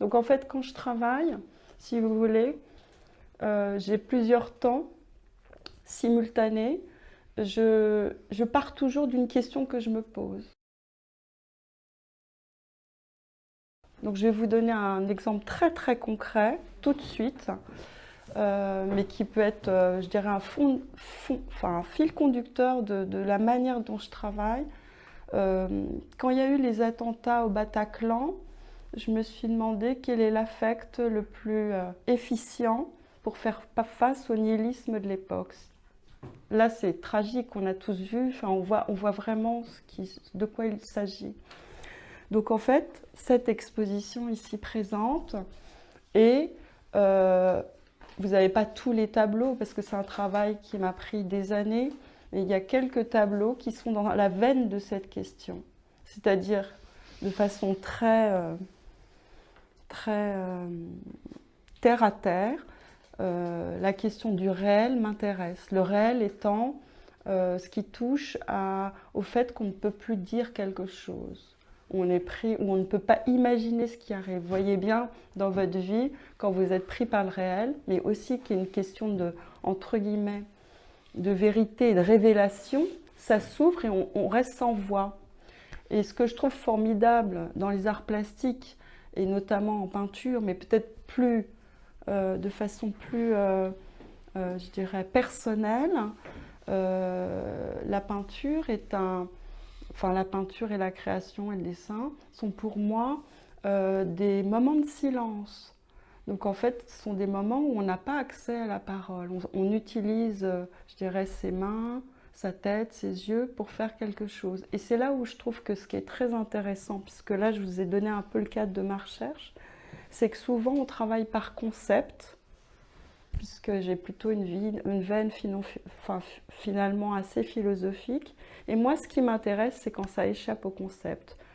Donc en fait, quand je travaille, si vous voulez, j'ai plusieurs temps simultanés. Je pars toujours d'une question que je me pose. Donc je vais vous donner un exemple très très concret tout de suite, mais qui peut être, je dirais, enfin, un fil conducteur de la manière dont je travaille. Quand il y a eu les attentats au Bataclan, je me suis demandé quel est l'affect le plus efficient pour faire face au nihilisme de l'époque. Là, c'est tragique, on a tous vu, enfin, on voit vraiment de quoi il s'agit. Donc en fait, cette exposition ici présente, et vous n'avez pas tous les tableaux parce que c'est un travail qui m'a pris des années, mais il y a quelques tableaux qui sont dans la veine de cette question, c'est-à-dire de façon très terre à terre. La question du réel m'intéresse. Le réel étant ce qui touche au fait qu'on ne peut plus dire quelque chose. On est pris, où on ne peut pas imaginer ce qui arrive. Vous voyez bien dans votre vie, quand vous êtes pris par le réel, mais aussi qu'il y a une question de, entre guillemets, de vérité et de révélation, ça s'ouvre et on reste sans voix. Et ce que je trouve formidable dans les arts plastiques, et notamment en peinture, mais peut-être plus de façon plus, je dirais, personnelle, la peinture est enfin la peinture et la création et le dessin sont pour moi des moments de silence. Donc en fait, ce sont des moments où on n'a pas accès à la parole. On utilise, je dirais, ses mains, sa tête, ses yeux pour faire quelque chose. Et c'est là où je trouve que ce qui est très intéressant, puisque là je vous ai donné un peu le cadre de ma recherche, c'est que souvent on travaille par concept, puisque j'ai plutôt une veine finalement assez philosophique. Et moi, ce qui m'intéresse, c'est quand ça échappe au concept.